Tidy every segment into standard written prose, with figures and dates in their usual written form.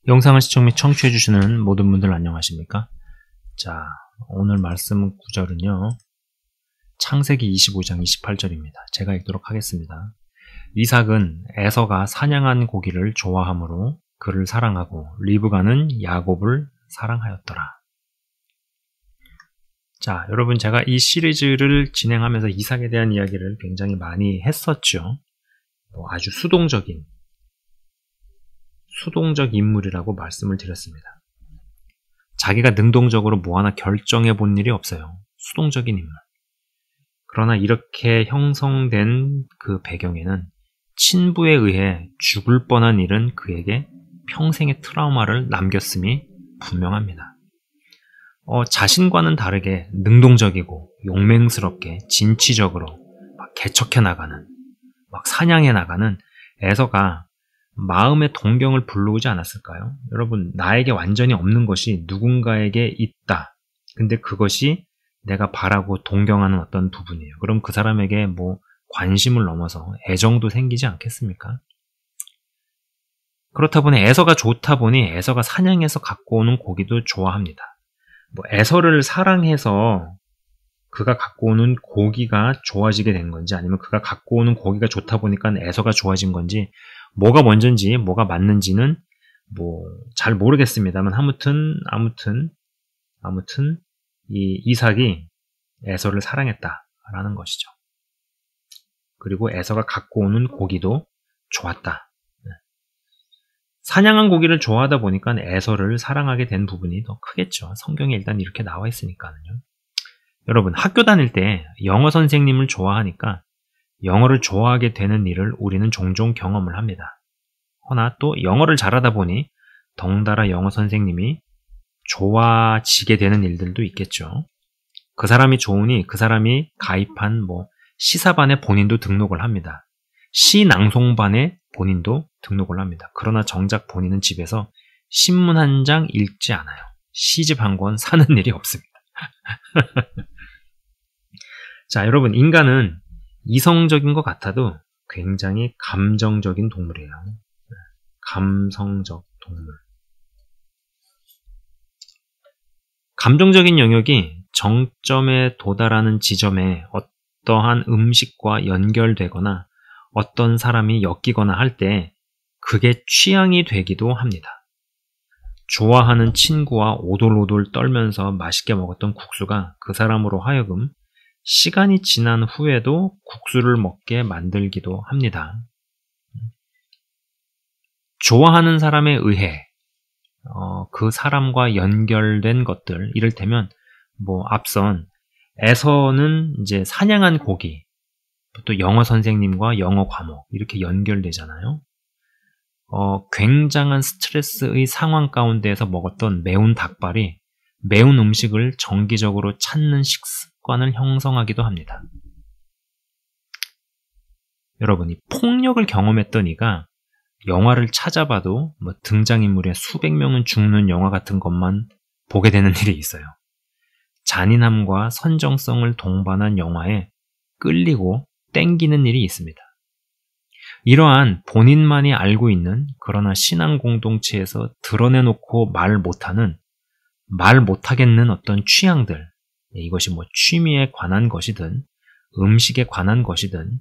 영상을 시청 및 청취해주시는 모든 분들 안녕하십니까? 자, 오늘 말씀 구절은요. 창세기 25장 28절입니다. 제가 읽도록 하겠습니다. 이삭은 에서가 사냥한 고기를 좋아하므로 그를 사랑하고 리브가는 야곱을 사랑하였더라. 자, 여러분 제가 이 시리즈를 진행하면서 이삭에 대한 이야기를 굉장히 많이 했었죠. 아주 수동적 인물이라고 말씀을 드렸습니다. 자기가 능동적으로 뭐 하나 결정해 본 일이 없어요. 수동적인 인물. 그러나 이렇게 형성된 그 배경에는 친부에 의해 죽을 뻔한 일은 그에게 평생의 트라우마를 남겼음이 분명합니다. 자신과는 다르게 능동적이고 용맹스럽게 진취적으로 막 개척해 나가는, 막 사냥해 나가는 에서가 마음의 동경을 불러오지 않았을까요? 여러분, 나에게 완전히 없는 것이 누군가에게 있다. 근데 그것이 내가 바라고 동경하는 어떤 부분이에요. 그럼 그 사람에게 뭐 관심을 넘어서 애정도 생기지 않겠습니까? 그렇다 보니 에서가 좋다 보니 에서가 사냥해서 갖고 오는 고기도 좋아합니다. 뭐 에서를 사랑해서 그가 갖고 오는 고기가 좋아지게 된 건지 아니면 그가 갖고 오는 고기가 좋다 보니까 에서가 좋아진 건지 뭐가 먼저인지 뭐가 맞는지는 뭐 잘 모르겠습니다만 아무튼 이 이삭이 에서를 사랑했다라는 것이죠. 그리고 에서가 갖고 오는 고기도 좋았다. 사냥한 고기를 좋아하다 보니까 에서를 사랑하게 된 부분이 더 크겠죠. 성경에 일단 이렇게 나와 있으니까요. 여러분, 학교 다닐 때 영어 선생님을 좋아하니까 영어를 좋아하게 되는 일을 우리는 종종 경험을 합니다. 허나 또 영어를 잘하다 보니 덩달아 영어 선생님이 좋아지게 되는 일들도 있겠죠. 그 사람이 좋으니 그 사람이 가입한 시사반에 본인도 등록을 합니다. 시 낭송반에 본인도 등록을 합니다. 그러나 정작 본인은 집에서 신문 한 장 읽지 않아요. 시집 한 권 사는 일이 없습니다. 자, 여러분, 인간은 이성적인 것 같아도 굉장히 감정적인 동물이에요. 감성적 동물. 감정적인 영역이 정점에 도달하는 지점에 어떠한 음식과 연결되거나 어떤 사람이 엮이거나 할 때 그게 취향이 되기도 합니다. 좋아하는 친구와 오돌오돌 떨면서 맛있게 먹었던 국수가 그 사람으로 하여금 시간이 지난 후에도 국수를 먹게 만들기도 합니다. 좋아하는 사람에 의해 그 사람과 연결된 것들, 이를테면 앞선 에서는 이제 사냥한 고기, 또 영어 선생님과 영어 과목 이렇게 연결되잖아요. 굉장한 스트레스의 상황 가운데에서 먹었던 매운 닭발이 매운 음식을 정기적으로 찾는 식습관을 형성하기도 합니다. 여러분이 폭력을 경험했던 이가 영화를 찾아봐도 등장인물의 수백 명은 죽는 영화 같은 것만 보게 되는 일이 있어요. 잔인함과 선정성을 동반한 영화에 끌리고 땡기는 일이 있습니다. 이러한 본인만이 알고 있는 그러나 신앙 공동체에서 드러내놓고 말 못하겠는 어떤 취향들, 이것이 취미에 관한 것이든 음식에 관한 것이든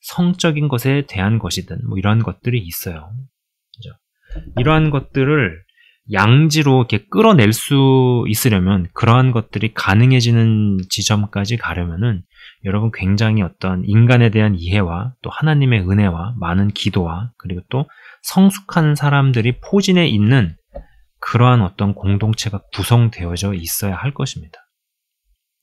성적인 것에 대한 것이든 이런 것들이 있어요. 그죠? 이러한 것들을 양지로 이렇게 끌어낼 수 있으려면, 그러한 것들이 가능해지는 지점까지 가려면은 여러분 굉장히 어떤 인간에 대한 이해와 또 하나님의 은혜와 많은 기도와 그리고 또 성숙한 사람들이 포진해 있는 그러한 어떤 공동체가 구성되어져 있어야 할 것입니다.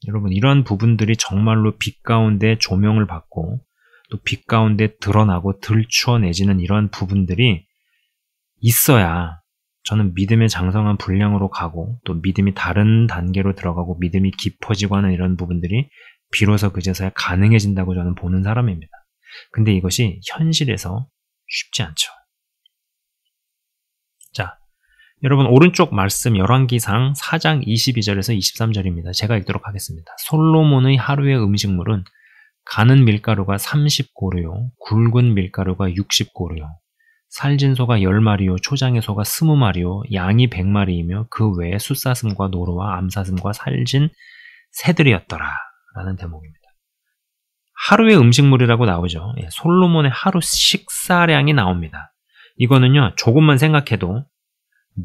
여러분, 이러한 부분들이 정말로 빛 가운데 조명을 받고 또 빛 가운데 드러나고 들추어내지는 이러한 부분들이 있어야 저는 믿음의 장성한 분량으로 가고 또 믿음이 다른 단계로 들어가고 믿음이 깊어지고 하는 이런 부분들이 비로소 그제서야 가능해진다고 저는 보는 사람입니다. 근데 이것이 현실에서 쉽지 않죠. 자, 여러분 오른쪽 말씀 열왕기상 4장 22절에서 23절입니다. 제가 읽도록 하겠습니다. 솔로몬의 하루의 음식물은 가는 밀가루가 30고루요, 굵은 밀가루가 60고루요, 살진 소가 10마리요, 초장의 소가 20마리요, 양이 100마리이며 그 외에 숫사슴과 노루와 암사슴과 살진 새들이었더라. 라는 대목입니다. 하루의 음식물이라고 나오죠. 예, 솔로몬의 하루 식사량이 나옵니다. 이거는요, 조금만 생각해도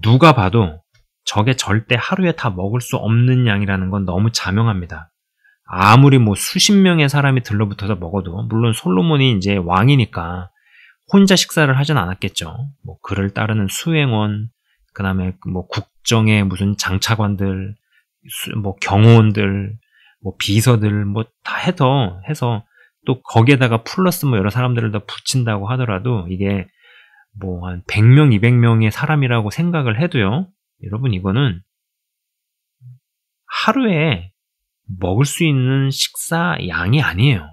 누가 봐도 저게 절대 하루에 다 먹을 수 없는 양이라는 건 너무 자명합니다. 아무리 뭐 수십 명의 사람이 들러붙어서 먹어도, 물론 솔로몬이 이제 왕이니까 혼자 식사를 하진 않았겠죠. 뭐 그를 따르는 수행원, 그 다음에 뭐 국정의 무슨 장차관들, 뭐 경호원들, 뭐 비서들 뭐 다 해서 또 거기에다가 플러스 뭐 여러 사람들을 더 붙인다고 하더라도 이게 뭐 한 100명, 200명의 사람이라고 생각을 해도요. 여러분 이거는 하루에 먹을 수 있는 식사 양이 아니에요.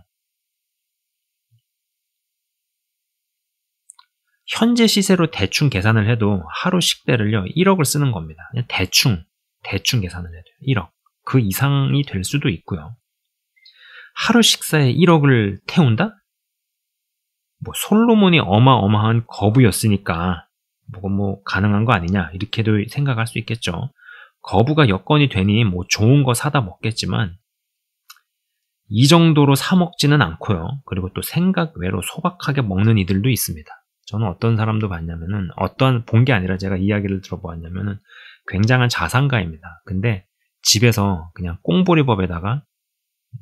현재 시세로 대충 계산을 해도 하루 식대를요 1억을 쓰는 겁니다. 그냥 대충 계산을 해도 1억. 그 이상이 될 수도 있고요. 하루 식사에 1억을 태운다? 뭐 솔로몬이 어마어마한 거부였으니까 뭐 가능한 거 아니냐 이렇게도 생각할 수 있겠죠. 거부가 여건이 되니 뭐 좋은 거 사다 먹겠지만 이 정도로 사 먹지는 않고요. 그리고 또 생각 외로 소박하게 먹는 이들도 있습니다. 저는 어떤 사람도 봤냐면은 본 게 아니라 제가 이야기를 들어보았냐면은 굉장한 자산가입니다. 근데 집에서 그냥 꽁보리밥에다가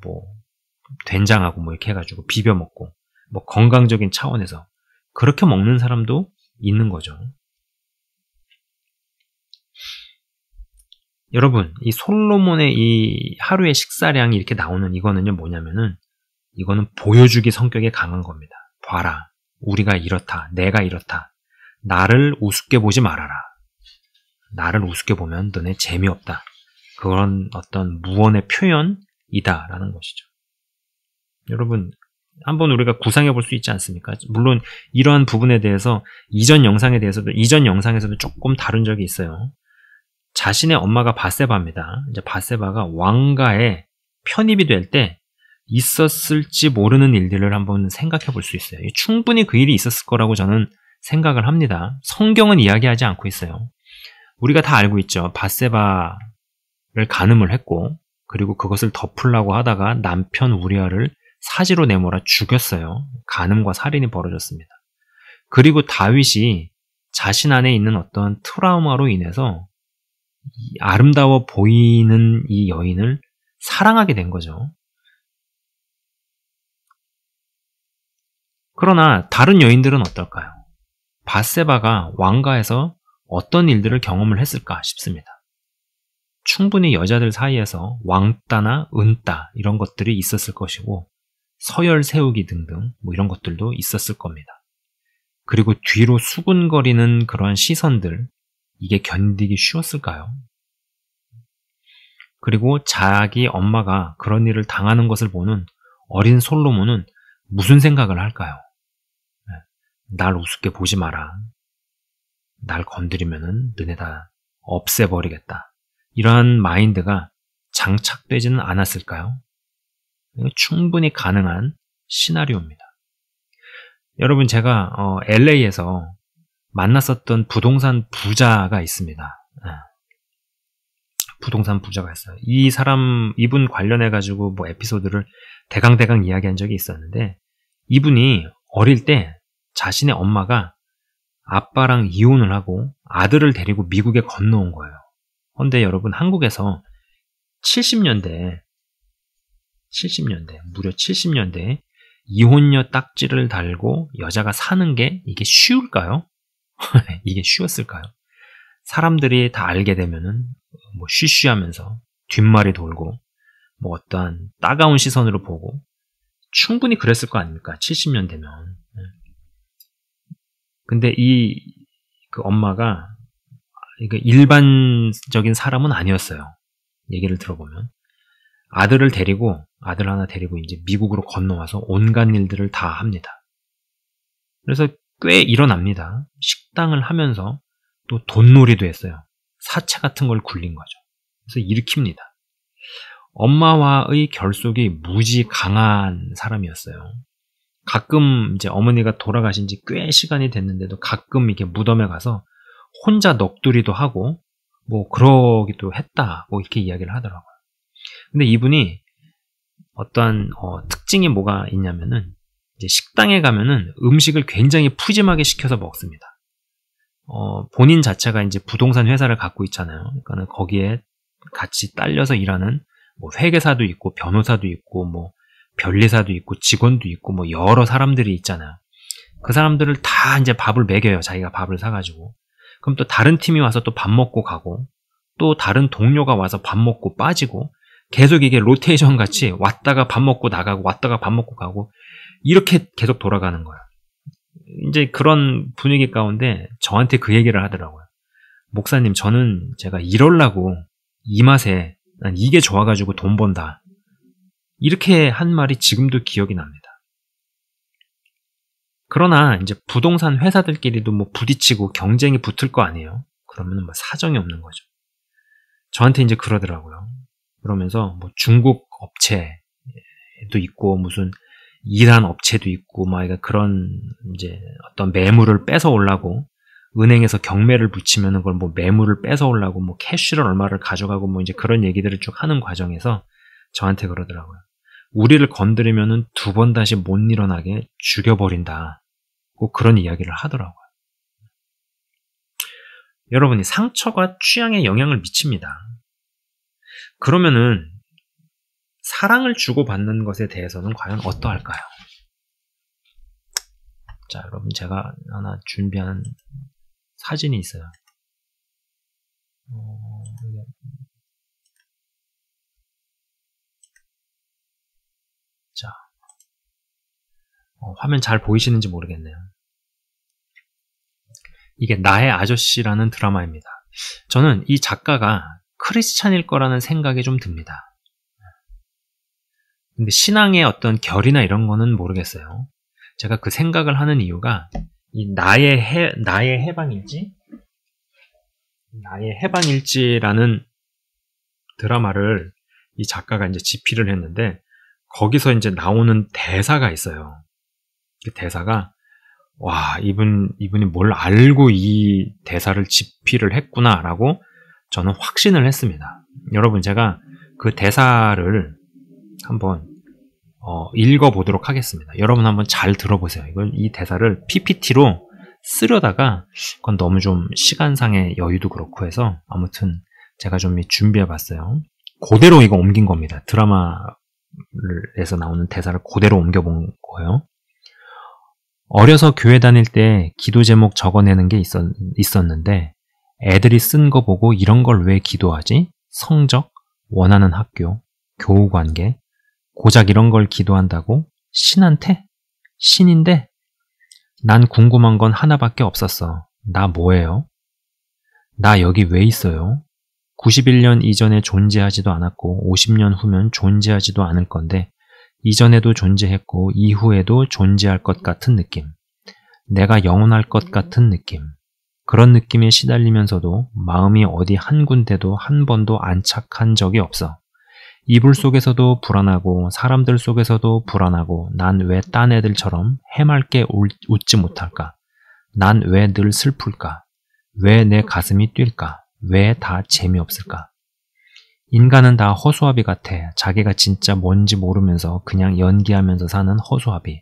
뭐 된장하고 뭐 이렇게 해가지고 비벼 먹고 뭐 건강적인 차원에서 그렇게 먹는 사람도 있는 거죠. 여러분, 이 솔로몬의 이 하루의 식사량이 이렇게 나오는 이거는요 뭐냐면은 이거는 보여주기 성격에 강한 겁니다. 봐라, 우리가 이렇다, 내가 이렇다. 나를 우습게 보지 말아라. 나를 우습게 보면 너네 재미없다. 그런 어떤 무언의 표현이다라는 것이죠. 여러분, 한번 우리가 구상해 볼 수 있지 않습니까? 물론 이러한 부분에 대해서 이전 영상에서도 조금 다룬 적이 있어요. 자신의 엄마가 밧세바입니다. 이제 밧세바가 왕가에 편입이 될 때 있었을지 모르는 일들을 한번 생각해 볼 수 있어요. 충분히 그 일이 있었을 거라고 저는 생각을 합니다. 성경은 이야기하지 않고 있어요. 우리가 다 알고 있죠. 밧세바를 간음을 했고 그리고 그것을 덮으려고 하다가 남편 우리아를 사지로 내몰아 죽였어요. 간음과 살인이 벌어졌습니다. 그리고 다윗이 자신 안에 있는 어떤 트라우마로 인해서 아름다워 보이는 이 여인을 사랑하게 된 거죠. 그러나 다른 여인들은 어떨까요? 밧세바가 왕가에서 어떤 일들을 경험을 했을까 싶습니다. 충분히 여자들 사이에서 왕따나 은따 이런 것들이 있었을 것이고 서열 세우기 등등 뭐 이런 것들도 있었을 겁니다. 그리고 뒤로 수군거리는 그러한 시선들, 이게 견디기 쉬웠을까요? 그리고 자기 엄마가 그런 일을 당하는 것을 보는 어린 솔로몬은 무슨 생각을 할까요? 날 우습게 보지 마라. 날 건드리면은 너네 다 없애버리겠다. 이러한 마인드가 장착되지는 않았을까요? 충분히 가능한 시나리오입니다. 여러분, 제가 LA에서 만났었던 부동산 부자가 있습니다. 부동산 부자가 있어요. 이분 관련해가지고 뭐 에피소드를 대강 이야기한 적이 있었는데, 이분이 어릴 때 자신의 엄마가 아빠랑 이혼을 하고 아들을 데리고 미국에 건너온 거예요. 그런데 여러분, 한국에서 70년대, 무려 70년대에 이혼녀 딱지를 달고 여자가 사는 게 이게 쉬울까요? 이게 쉬웠을까요? 사람들이 다 알게 되면은 뭐 쉬쉬하면서 뒷말이 돌고 뭐 어떠한 따가운 시선으로 보고 충분히 그랬을 거 아닙니까? 70년대면. 근데 그 엄마가 일반적인 사람은 아니었어요. 얘기를 들어보면. 아들 하나 데리고 이제 미국으로 건너와서 온갖 일들을 다 합니다. 그래서 꽤 일어납니다. 식당을 하면서 또 돈놀이도 했어요. 사채 같은 걸 굴린 거죠. 그래서 일으킵니다. 엄마와의 결속이 무지 강한 사람이었어요. 가끔 이제 어머니가 돌아가신 지 꽤 시간이 됐는데도 가끔 이렇게 무덤에 가서 혼자 넋두리도 하고 뭐 그러기도 했다 뭐 이렇게 이야기를 하더라고요. 근데 이분이 어떠한 특징이 뭐가 있냐면은 이제 식당에 가면은 음식을 굉장히 푸짐하게 시켜서 먹습니다. 본인 자체가 이제 부동산 회사를 갖고 있잖아요. 그러니까는 거기에 같이 딸려서 일하는 뭐 회계사도 있고 변호사도 있고 뭐 변리사도 있고 직원도 있고 뭐 여러 사람들이 있잖아요. 그 사람들을 다 이제 밥을 먹여요. 자기가 밥을 사가지고. 그럼 또 다른 팀이 와서 또 밥 먹고 가고 또 다른 동료가 와서 밥 먹고 빠지고 계속 이게 로테이션 같이 왔다가 밥 먹고 나가고 왔다가 밥 먹고 가고 이렇게 계속 돌아가는 거예요. 이제 그런 분위기 가운데 저한테 그 얘기를 하더라고요. 목사님, 저는 제가 이러려고 이 맛에 난 이게 좋아가지고 돈 번다. 이렇게 한 말이 지금도 기억이 납니다. 그러나 이제 부동산 회사들끼리도 뭐 부딪히고 경쟁이 붙을 거 아니에요. 그러면 뭐 사정이 없는 거죠. 저한테 이제 그러더라고요. 그러면서 뭐 중국 업체도 있고 무슨 이란 업체도 있고 막 그런 이제 어떤 매물을 뺏어 오려고 은행에서 경매를 붙이면은 그걸 뭐 매물을 뺏어 오려고 뭐 캐시를 얼마를 가져가고 뭐 이제 그런 얘기들을 쭉 하는 과정에서 저한테 그러더라고요. 우리를 건드리면은 두 번 다시 못 일어나게 죽여버린다. 꼭 그런 이야기를 하더라고요. 여러분이 상처가 취향에 영향을 미칩니다. 그러면은 사랑을 주고받는 것에 대해서는 과연 어떠할까요? 자, 여러분 제가 하나 준비한 사진이 있어요. 자, 화면 잘 보이시는지 모르겠네요. 이게 나의 아저씨라는 드라마입니다. 저는 이 작가가 크리스찬일 거라는 생각이 좀 듭니다. 근데 신앙의 어떤 결이나 이런 거는 모르겠어요. 제가 그 생각을 하는 이유가 이 나의 해방일지라는 드라마를 이 작가가 이제 집필을 했는데 거기서 이제 나오는 대사가 있어요. 그 대사가 와, 이분이 뭘 알고 이 대사를 집필을 했구나라고 저는 확신을 했습니다. 여러분, 제가 그 대사를 한번 읽어보도록 하겠습니다. 여러분 한번 잘 들어보세요. 이 대사를 PPT로 쓰려다가 그건 너무 좀 시간상의 여유도 그렇고 해서 아무튼 제가 좀 준비해봤어요. 그대로 이거 옮긴 겁니다. 드라마에서 나오는 대사를 그대로 옮겨본 거예요. 어려서 교회 다닐 때 기도 제목 적어내는 게 있었는데 애들이 쓴 거 보고 이런 걸 왜 기도하지? 성적, 원하는 학교, 교우 관계, 고작 이런 걸 기도한다고? 신한테? 신인데? 난 궁금한 건 하나밖에 없었어. 나 뭐예요? 나 여기 왜 있어요? 91년 이전에 존재하지도 않았고 50년 후면 존재하지도 않을 건데 이전에도 존재했고 이후에도 존재할 것 같은 느낌. 내가 영원할 것 같은 느낌. 그런 느낌에 시달리면서도 마음이 어디 한 군데도 한 번도 안착한 적이 없어. 이불 속에서도 불안하고 사람들 속에서도 불안하고 난 왜 딴 애들처럼 해맑게 웃지 못할까? 난 왜 늘 슬플까? 왜 내 가슴이 뛸까? 왜 다 재미없을까? 인간은 다 허수아비 같아. 자기가 진짜 뭔지 모르면서 그냥 연기하면서 사는 허수아비.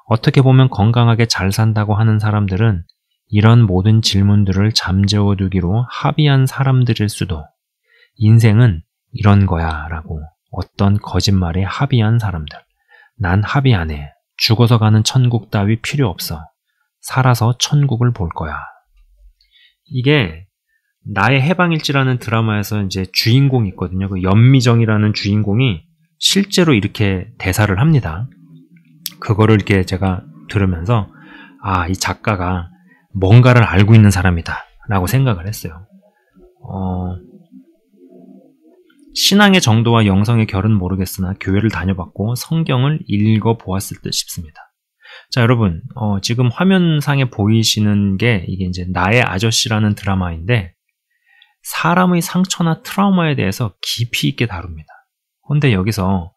어떻게 보면 건강하게 잘 산다고 하는 사람들은 이런 모든 질문들을 잠재워두기로 합의한 사람들일 수도. 인생은 이런 거야 라고 어떤 거짓말에 합의한 사람들. 난 합의 안 해. 죽어서 가는 천국 따위 필요 없어. 살아서 천국을 볼 거야. 이게 나의 해방일지라는 드라마에서 이제 주인공이 있거든요. 그 연미정이라는 주인공이 실제로 이렇게 대사를 합니다. 그거를 이렇게 제가 들으면서 아, 이 작가가 뭔가를 알고 있는 사람이다 라고 생각을 했어요. 신앙의 정도와 영성의 결은 모르겠으나 교회를 다녀봤고 성경을 읽어보았을 듯 싶습니다. 자, 여러분, 지금 화면상에 보이시는 게 이게 이제 나의 아저씨라는 드라마인데 사람의 상처나 트라우마에 대해서 깊이 있게 다룹니다. 그런데 여기서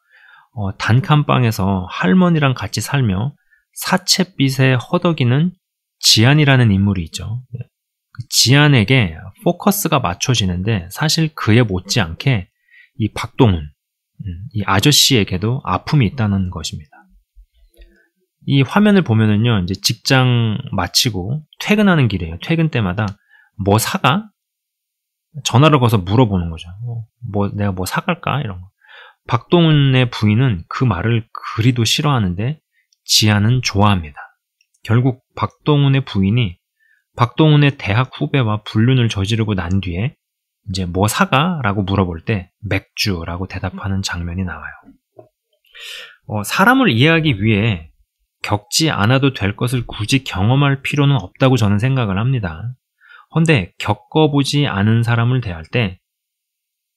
단칸방에서 할머니랑 같이 살며 사채빚에 허덕이는 지안이라는 인물이 있죠. 그 지안에게 포커스가 맞춰지는데 사실 그에 못지않게 이 박동훈, 이 아저씨에게도 아픔이 있다는 것입니다. 이 화면을 보면은요, 이제 직장 마치고 퇴근하는 길이에요. 퇴근 때마다 뭐 사가? 전화를 걸어서 물어보는 거죠. 내가 뭐 사갈까? 이런 거. 박동훈의 부인은 그 말을 그리도 싫어하는데 지안은 좋아합니다. 결국 박동훈의 부인이 박동훈의 대학 후배와 불륜을 저지르고 난 뒤에 이제 뭐 사가? 라고 물어볼 때 맥주라고 대답하는 장면이 나와요. 사람을 이해하기 위해 겪지 않아도 될 것을 굳이 경험할 필요는 없다고 저는 생각을 합니다. 헌데 겪어보지 않은 사람을 대할 때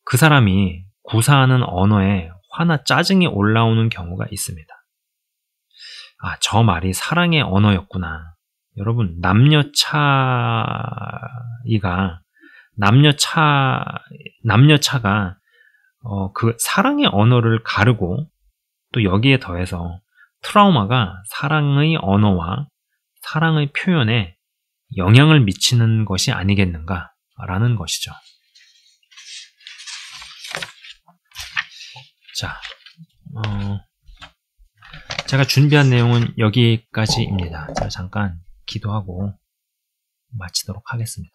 그 사람이 구사하는 언어에 화나 짜증이 올라오는 경우가 있습니다. 저 말이 사랑의 언어였구나. 여러분, 남녀차가 그 사랑의 언어를 가르고 또 여기에 더해서 트라우마가 사랑의 언어와 사랑의 표현에 영향을 미치는 것이 아니겠는가라는 것이죠. 자, 제가 준비한 내용은 여기까지입니다. 제가 잠깐 기도하고 마치도록 하겠습니다.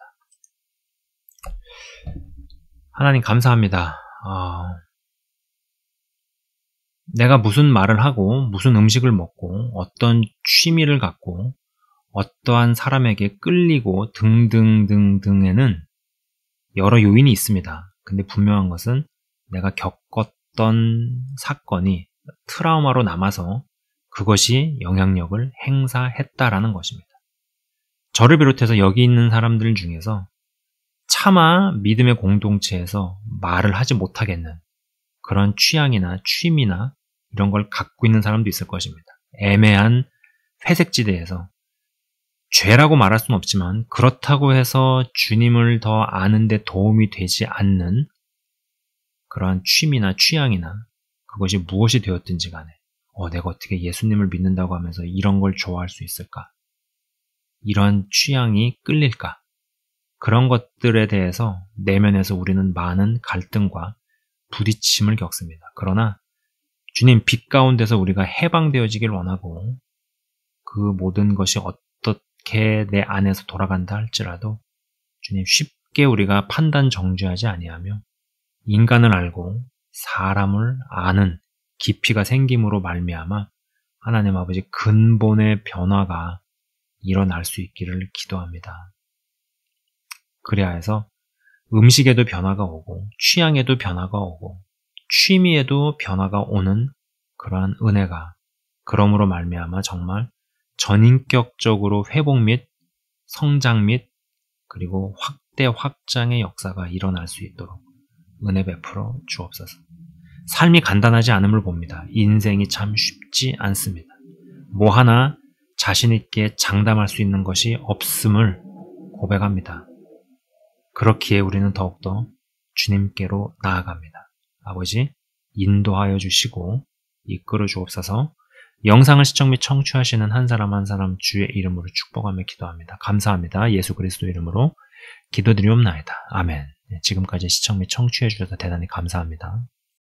하나님 감사합니다. 내가 무슨 말을 하고 무슨 음식을 먹고 어떤 취미를 갖고 어떠한 사람에게 끌리고 등등등등에는 여러 요인이 있습니다. 근데 분명한 것은 내가 겪었던 사건이 트라우마로 남아서 그것이 영향력을 행사했다라는 것입니다. 저를 비롯해서 여기 있는 사람들 중에서 차마 믿음의 공동체에서 말을 하지 못하겠는 그런 취향이나 취미나 이런 걸 갖고 있는 사람도 있을 것입니다. 애매한 회색지대에서 죄라고 말할 수는 없지만 그렇다고 해서 주님을 더 아는 데 도움이 되지 않는 그러한 취미나 취향이나 그것이 무엇이 되었든지 간에 내가 어떻게 예수님을 믿는다고 하면서 이런 걸 좋아할 수 있을까? 이런 취향이 끌릴까? 그런 것들에 대해서 내면에서 우리는 많은 갈등과 부딪힘을 겪습니다. 그러나 주님 빛 가운데서 우리가 해방되어지길 원하고 그 모든 것이 어떻게 내 안에서 돌아간다 할지라도 주님 쉽게 우리가 판단 정죄하지 아니하며 인간을 알고 사람을 아는 깊이가 생김으로 말미암아 하나님 아버지 근본의 변화가 일어날 수 있기를 기도합니다. 그래야 해서 음식에도 변화가 오고 취향에도 변화가 오고 취미에도 변화가 오는 그러한 은혜가 그러므로 말미암아 정말 전인격적으로 회복 및 성장 및 그리고 확대 확장의 역사가 일어날 수 있도록 은혜 베풀어 주옵소서. 삶이 간단하지 않음을 봅니다. 인생이 참 쉽지 않습니다. 뭐 하나 자신 있게 장담할 수 있는 것이 없음을 고백합니다. 그렇기에 우리는 더욱더 주님께로 나아갑니다. 아버지, 인도하여 주시고 이끌어 주옵소서. 영상을 시청 및 청취하시는 한 사람 한 사람 주의 이름으로 축복하며 기도합니다. 감사합니다. 예수 그리스도 이름으로 기도드리옵나이다. 아멘. 지금까지 시청 및 청취해 주셔서 대단히 감사합니다.